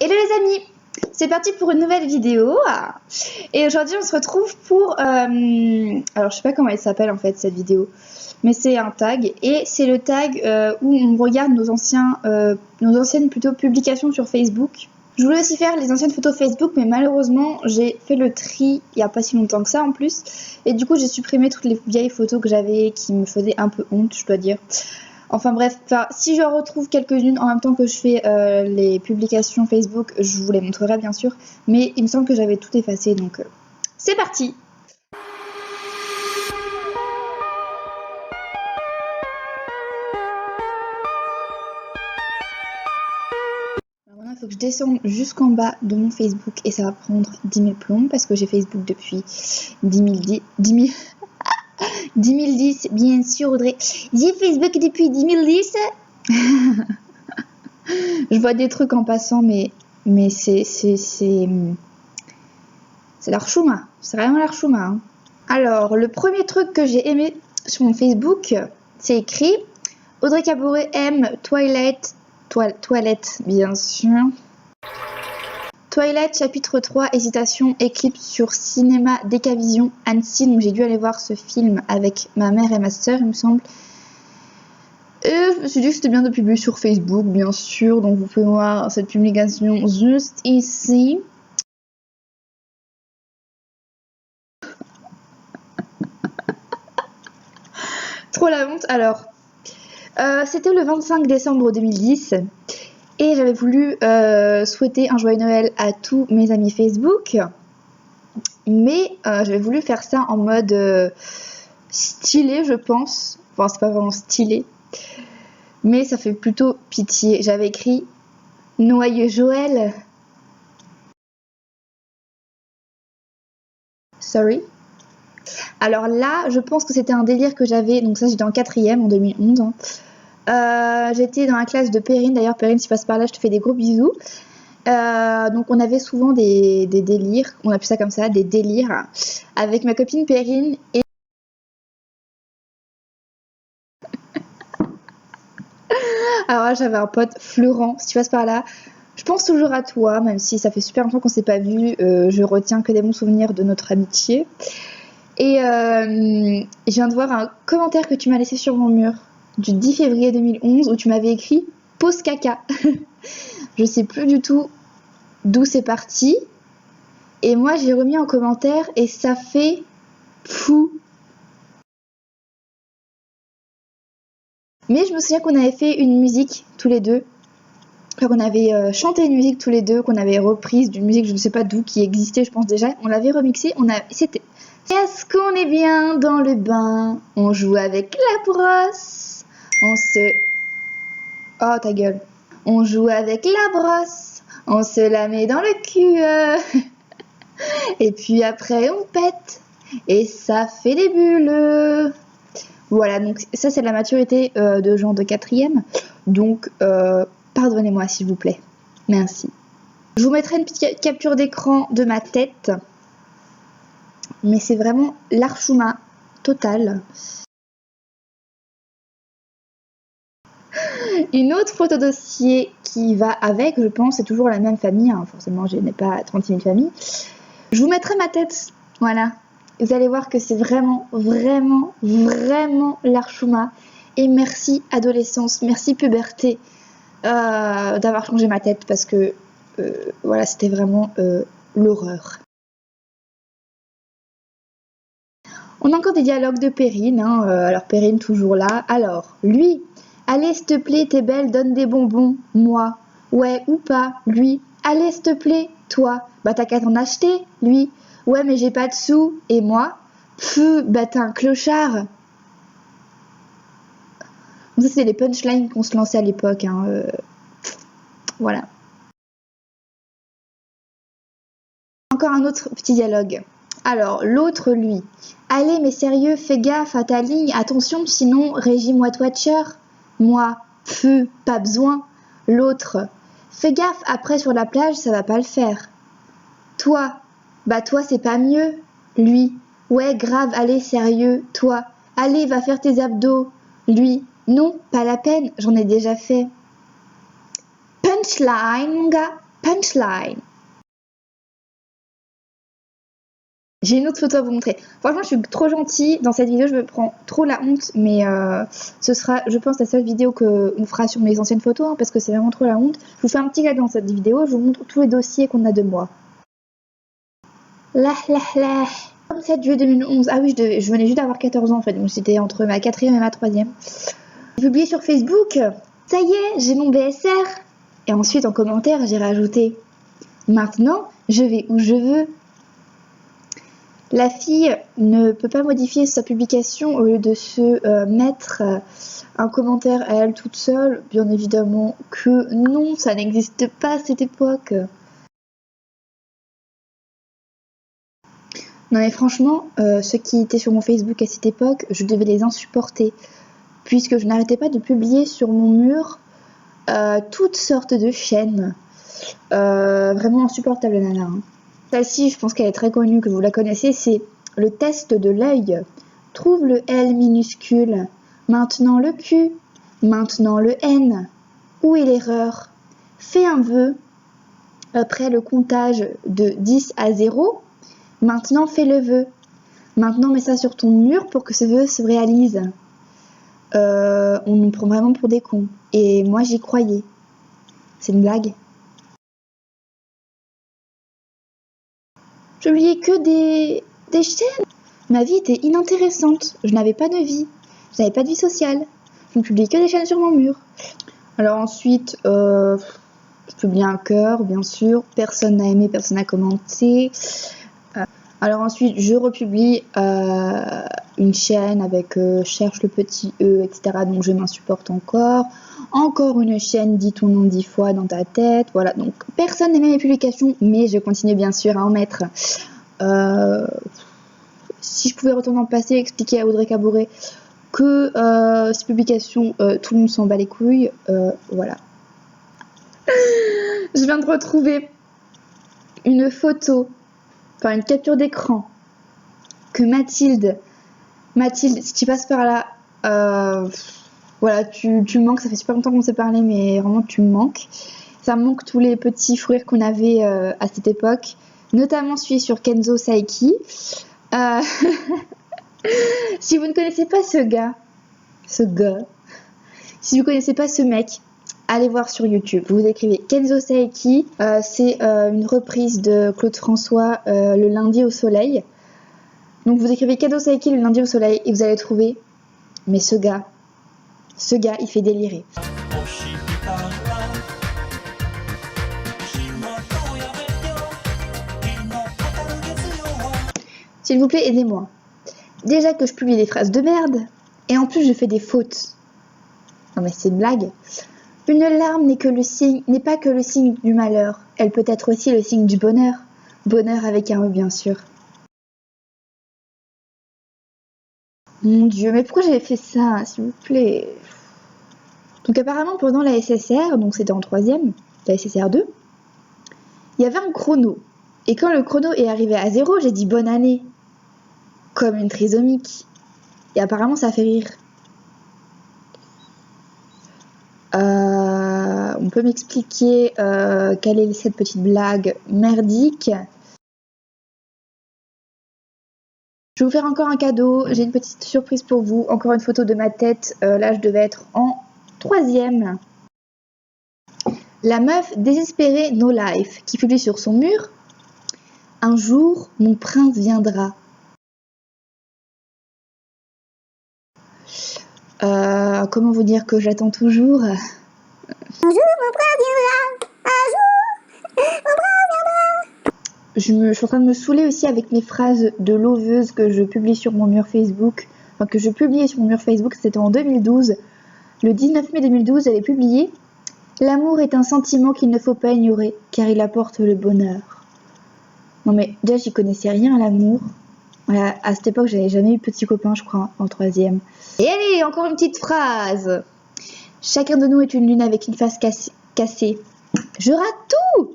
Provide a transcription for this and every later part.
Hello les amis, c'est parti pour une nouvelle vidéo. Et aujourd'hui on se retrouve pour... alors je sais pas comment elle s'appelle en fait cette vidéo, mais c'est un tag. Et c'est le tag où on regarde nos anciennes plutôt publications sur Facebook. Je voulais aussi faire les anciennes photos Facebook, mais malheureusement j'ai fait le tri il n'y a pas si longtemps que ça en plus. Et du coup j'ai supprimé toutes les vieilles photos que j'avais qui me faisaient un peu honte, je dois dire. Enfin bref, si je retrouve quelques-unes en même temps que je fais les publications Facebook, je vous les montrerai bien sûr. Mais il me semble que j'avais tout effacé, donc c'est parti. Alors maintenant, il faut que je descende jusqu'en bas de mon Facebook et ça va prendre 10 000 plombs parce que j'ai Facebook depuis 2010, bien sûr Audrey. J'ai Facebook depuis 2010. Je vois des trucs en passant, mais c'est l'archouma. C'est vraiment l'archouma. Hein. Alors, le premier truc que j'ai aimé sur mon Facebook, c'est écrit Audrey Cabouret aime Twilight, Toilette, bien sûr. Twilight, chapitre 3, hésitation, éclipse sur Cinéma Décavision, Annecy. Donc j'ai dû aller voir ce film avec ma mère et ma soeur, il me semble. Et je me suis dit que c'était bien de publier sur Facebook, bien sûr. Donc vous pouvez voir cette publication juste ici. Trop la honte. Alors, c'était le 25 décembre 2010. Et j'avais voulu souhaiter un joyeux Noël à tous mes amis Facebook. Mais j'avais voulu faire ça en mode stylé, je pense. Enfin, c'est pas vraiment stylé. Mais ça fait plutôt pitié. J'avais écrit Noyeux Joël. Sorry. Alors là, je pense que c'était un délire que j'avais. Donc ça, j'étais en 4e en 2011. Hein. J'étais dans la classe de Perrine. D'ailleurs, Perrine, si tu passes par là, je te fais des gros bisous. Donc on avait souvent des délires. On appelle ça comme ça, des délires. Avec ma copine Perrine et... Alors là, j'avais un pote, Florent, si tu passes par là. Je pense toujours à toi, même si ça fait super longtemps qu'on s'est pas vu. Je retiens que des bons souvenirs de notre amitié. Et je viens de voir un commentaire que tu m'as laissé sur mon mur du 10 février 2011 où tu m'avais écrit « Pause caca ». Je sais plus du tout d'où c'est parti. Et moi, j'ai remis en commentaire et ça fait fou. Mais je me souviens qu'on avait fait une musique tous les deux. Enfin, qu'on avait chanté une musique tous les deux, qu'on avait reprise d'une musique, je ne sais pas d'où, qui existait, je pense déjà. On l'avait remixée, c'était... Est-ce qu'on est bien dans le bain? On joue avec la brosse. On se... Oh, ta gueule. On joue avec la brosse. On se la met dans le cul. Et puis après, on pète. Et ça fait des bulles. Voilà, donc ça, c'est de la maturité de gens de 4e. Donc, pardonnez-moi, s'il vous plaît. Merci. Je vous mettrai une petite capture d'écran de ma tête. Mais c'est vraiment l'archouma total. Une autre photo dossier qui va avec, je pense, c'est toujours la même famille. Hein. Forcément, je n'ai pas 36 000 familles. Je vous mettrai ma tête. Voilà. Vous allez voir que c'est vraiment, vraiment, vraiment l'archouma. Et merci adolescence, merci puberté d'avoir changé ma tête parce que voilà, c'était vraiment l'horreur. On a encore des dialogues de Perrine. Hein. Alors Perrine toujours là. Alors, lui, allez s'il te plaît, t'es belle, donne des bonbons. Moi, ouais ou pas. Lui, allez s'il te plaît, toi, bah t'as qu'à t'en acheter. Lui, ouais mais j'ai pas de sous. Et moi, pfff, bah t'es un clochard. Ça c'est les punchlines qu'on se lançait à l'époque. Hein. Voilà. Encore un autre petit dialogue. Alors, l'autre, lui. Allez, mais sérieux, fais gaffe à ta ligne. Attention, sinon, régime White Watcher. Moi, feu, pas besoin. L'autre. Fais gaffe, après sur la plage, ça va pas le faire. Toi. Bah toi, c'est pas mieux. Lui. Ouais, grave, allez, sérieux. Toi. Allez, va faire tes abdos. Lui. Non, pas la peine, j'en ai déjà fait. Punchline, mon gars. Punchline. J'ai une autre photo à vous montrer. Franchement, je suis trop gentille. Dans cette vidéo, je me prends trop la honte. Mais ce sera, je pense, la seule vidéo qu'on fera sur mes anciennes photos. Hein, parce que c'est vraiment trop la honte. Je vous fais un petit cadeau dans cette vidéo. Je vous montre tous les dossiers qu'on a de moi. Là. 7 juillet 2011. Ah oui, je venais juste d'avoir 14 ans en fait. Donc c'était entre ma 4e et ma 3e. J'ai publié sur Facebook. Ça y est, j'ai mon BSR. Et ensuite, en commentaire, j'ai rajouté. Maintenant, je vais où je veux. La fille ne peut pas modifier sa publication au lieu de se mettre un commentaire à elle toute seule. Bien évidemment que non, ça n'existe pas à cette époque. Non mais franchement, ceux qui étaient sur mon Facebook à cette époque, je devais les insupporter. Puisque je n'arrêtais pas de publier sur mon mur toutes sortes de chaînes. Vraiment insupportable nana. Hein. Celle-ci, je pense qu'elle est très connue, que vous la connaissez, c'est le test de l'œil. Trouve le L minuscule, maintenant le Q, maintenant le N. Où est l'erreur? Fais un vœu après le comptage de 10 à 0. Maintenant, fais le vœu. Maintenant, mets ça sur ton mur pour que ce vœu se réalise. On nous prend vraiment pour des cons. Et moi, j'y croyais. C'est une blague. Je publiais que des chaînes. Ma vie était inintéressante. Je n'avais pas de vie. Je n'avais pas de vie sociale. Je ne publiais que des chaînes sur mon mur. Alors ensuite, je publiais un cœur, bien sûr. Personne n'a aimé, personne n'a commenté. Alors ensuite, je republie une chaîne avec cherche le petit E, etc. Donc je m'insupporte encore. Encore une chaîne, dis ton nom 10 fois dans ta tête. Voilà, donc personne n'aimait mes publications, mais je continue bien sûr à en mettre. Si je pouvais retourner dans le passé, expliquer à Audrey Cabouret que ces publications, tout le monde s'en bat les couilles. Voilà. Je viens de retrouver une photo, enfin une capture d'écran que Mathilde, si tu passes par là, voilà, tu me manques, ça fait super longtemps qu'on s'est parlé, mais vraiment tu me manques. Ça me manque tous les petits fous rires qu'on avait à cette époque, notamment celui sur Kenzo Saiki. Si vous ne connaissez pas ce gars, si vous ne connaissez pas ce mec, allez voir sur YouTube. Vous écrivez Kenzo Saiki, c'est une reprise de Claude François, Le lundi au soleil. Donc vous écrivez Kenzo Saiki, Le lundi au soleil, et vous allez trouver. Mais ce gars, il fait délirer. S'il vous plaît, aidez-moi. Déjà que je publie des phrases de merde, et en plus je fais des fautes. Non mais c'est une blague. Une larme n'est pas que le signe du malheur. Elle peut être aussi le signe du bonheur. Bonheur avec un E, bien sûr. Mon Dieu, mais pourquoi j'avais fait ça, s'il vous plaît? Donc apparemment, pendant la SSR, donc c'était en 3e, la SSR 2, il y avait un chrono. Et quand le chrono est arrivé à 0, j'ai dit bonne année. Comme une trisomique. Et apparemment, ça fait rire. On peut m'expliquer quelle est cette petite blague merdique? Je vais vous faire encore un cadeau. J'ai une petite surprise pour vous. Encore une photo de ma tête. Là, je devais être en 3e. La meuf désespérée No Life qui publie sur son mur. Un jour, mon prince viendra. Comment vous dire que j'attends toujours? Un jour, mon prince viendra. Un jour, mon prince viendra. Je suis en train de me saouler aussi avec mes phrases de loveuse que je publie sur mon mur Facebook. Enfin, que je publiais sur mon mur Facebook, c'était en 2012. Le 19 mai 2012, elle est publiée. L'amour est un sentiment qu'il ne faut pas ignorer, car il apporte le bonheur. Non mais déjà, j'y connaissais rien à l'amour. Voilà, à cette époque, j'avais jamais eu petit copain, je crois, en 3e. Et allez, encore une petite phrase. Chacun de nous est une lune avec une face cassée. Je rate tout.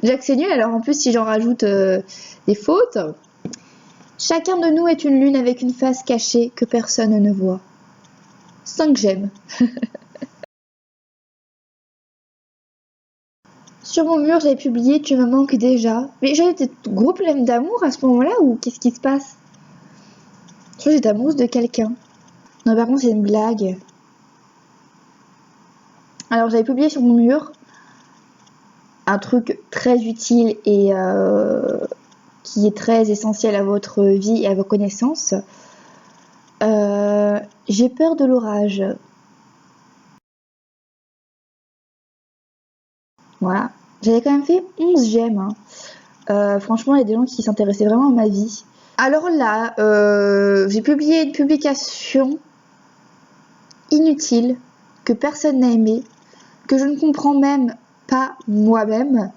Déjà que c'est nul, alors en plus, si j'en rajoute des fautes. Chacun de nous est une lune avec une face cachée que personne ne voit. 5 j'aime. Sur mon mur, j'avais publié Tu me manques déjà. Mais j'avais des gros problèmes d'amour à ce moment-là ou qu'est-ce qui se passe? Je crois que j'étais amoureuse de quelqu'un. Non, par contre, c'est une blague. Alors, j'avais publié sur mon mur un truc très utile et qui est très essentiel à votre vie et à vos connaissances. J'ai peur de l'orage. Voilà. J'avais quand même fait 11 j'aime. Hein. Franchement, il y a des gens qui s'intéressaient vraiment à ma vie. Alors là, j'ai publié une publication inutile que personne n'a aimée, que je ne comprends même pas moi-même.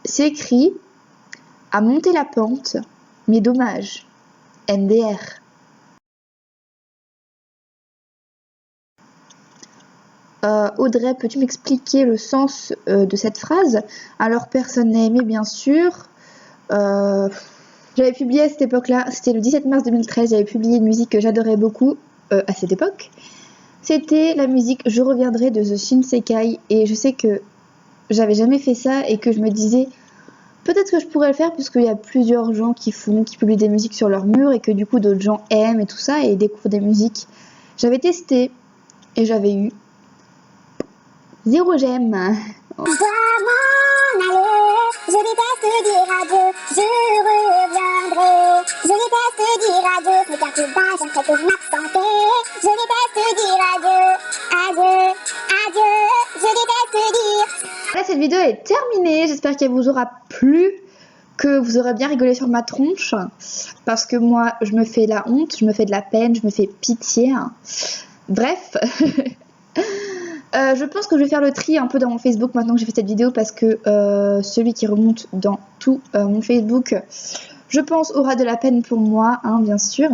C'est écrit à monter la pente, mais dommage. MDR. Audrey, peux-tu m'expliquer le sens de cette phrase? Alors, personne n'a aimé, bien sûr. J'avais publié à cette époque-là, c'était le 17 mars 2013, j'avais publié une musique que j'adorais beaucoup à cette époque. C'était la musique Je reviendrai de The Shinsekai, et je sais que j'avais jamais fait ça et que je me disais peut-être que je pourrais le faire puisqu'il y a plusieurs gens qui publient des musiques sur leur mur et que du coup d'autres gens aiment et tout ça et découvrent des musiques. J'avais testé et j'avais eu 0 j'aime. Je dois m'en aller, je déteste dire adieu, je reviendrai. Je déteste dire adieu, mais car tu vas, j'aimerais que m'absenter. Je déteste dire adieu, adieu, adieu, je déteste dire. Voilà, cette vidéo est terminée, j'espère qu'elle vous aura plu, que vous aurez bien rigolé sur ma tronche, parce que moi je me fais la honte, je me fais de la peine, je me fais pitié. Bref. Je pense que je vais faire le tri un peu dans mon Facebook maintenant que j'ai fait cette vidéo parce que celui qui remonte dans tout mon Facebook, je pense, aura de la peine pour moi, hein, bien sûr.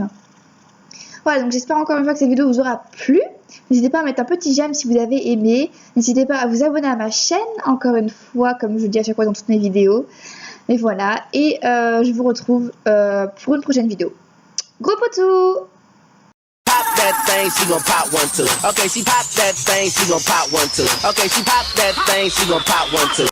Voilà, donc j'espère encore une fois que cette vidéo vous aura plu. N'hésitez pas à mettre un petit j'aime si vous avez aimé. N'hésitez pas à vous abonner à ma chaîne, encore une fois, comme je dis à chaque fois dans toutes mes vidéos. Et voilà, et je vous retrouve pour une prochaine vidéo. Gros potou! That thing, she gon' pop one too. Okay, she pop that thing, she gon' pop one too. Okay, she pop that thing, she gon' pop one too.